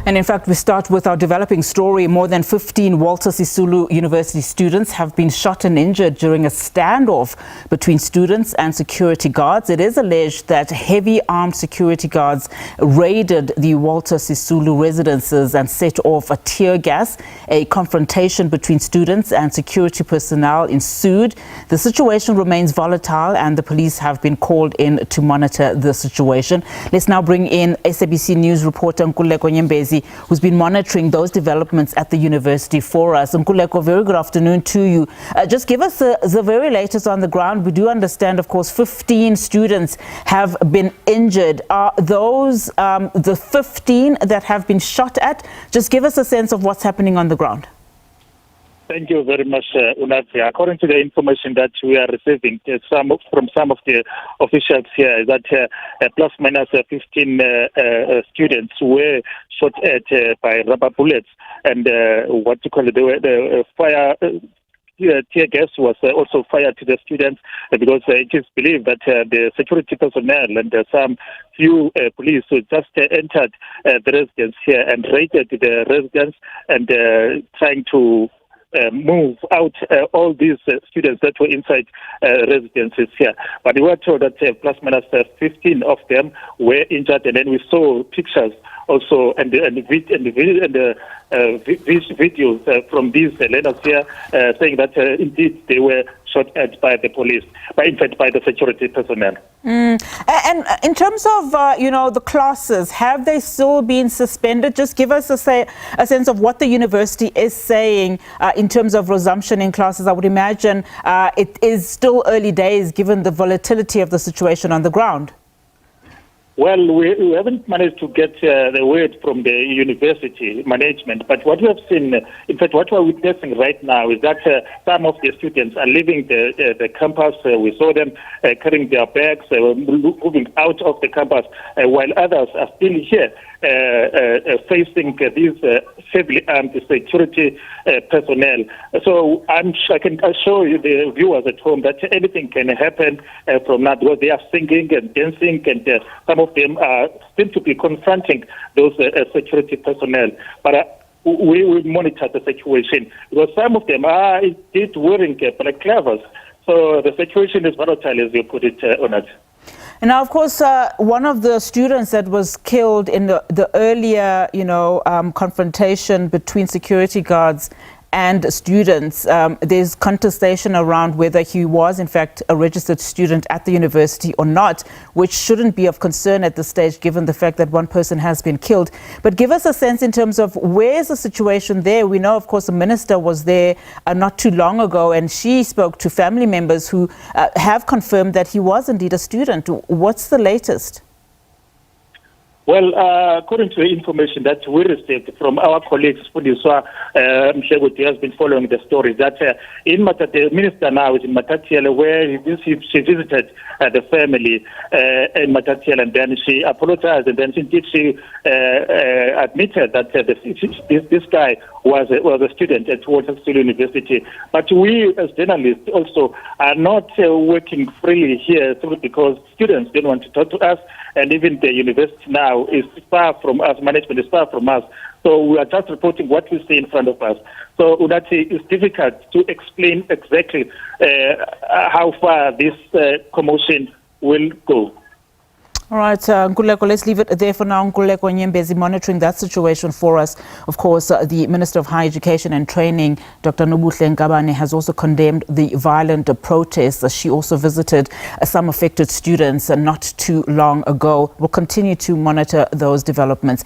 And in fact, we start with our developing story. More than 15 Walter Sisulu University students have been shot and injured during a standoff between students and security guards. It is alleged that heavy armed security guards raided the Walter Sisulu residences and set off a tear gas. A confrontation between students and security personnel ensued. The situation remains volatile and the police have been called in to monitor the situation. Let's now bring in SABC News reporter Nkululeko Nyembezi, who's been monitoring those developments at the university for us. Nkululeko, very good afternoon to you. Just give us the very latest on the ground. We do understand, of course, 15 students have been injured. Are those the 15 that have been shot at? Just give us a sense of what's happening on the ground. Thank you very much, Unazi. According to the information that we are receiving from some of the officials here, that plus minus 15 students were shot at by rubber bullets, and what you call it, the fire. Tear gas was also fired to the students because it is believed that the security personnel and some few police who just entered the residence here and raided the residence and trying to move out all these students that were inside residences here. But we were told that plus minus 15 of them were injured, and then we saw pictures also and videos from these learners here saying that indeed they were shot at by the police, in fact by the security personnel. And in terms of the classes, have they still been suspended? Just give us a sense of what the university is saying in terms of resumption in classes. I would imagine it is still early days given the volatility of the situation on the ground. Well, we haven't managed to get the word from the university management, but what we have seen, in fact, what we're witnessing right now is that some of the students are leaving the campus. We saw them carrying their bags, moving out of the campus, while others are still here facing these heavily armed security personnel. So I can assure you, the viewers at home, that anything can happen from now, because they are singing and dancing, and some of them seem to be confronting those security personnel. But we will monitor the situation, because some of them are indeed wearing black clavers. So the situation is volatile, as you put it, Onat. And now, of course, one of the students that was killed in the earlier, confrontation between security guards and students, there's contestation around whether he was, in fact, a registered student at the university or not, which shouldn't be of concern at this stage, given the fact that one person has been killed. But give us a sense in terms of where's the situation there. We know, of course, the minister was there not too long ago, and she spoke to family members who have confirmed that he was indeed a student. What's the latest? Well, according to the information that we received from our colleagues, Fundiswa Mshegoti has been following the story, that the minister now is in Matatiele, where she visited the family in Matatiele, and then she apologized, and then she admitted that this guy was a student at Walter Sisulu University. But we, as journalists, also are not working freely here because students don't want to talk to us, and even the university now is far from us, management is far from us. So we are just reporting what we see in front of us. So it's difficult to explain exactly how far this commotion will go. All right, Nkululeko, let's leave it there for now. Nkululeko Nyembezi monitoring that situation for us. Of course, the Minister of Higher Education and Training, Dr. Nkululeko, has also condemned the violent protests. She also visited some affected students not too long ago. We'll continue to monitor those developments.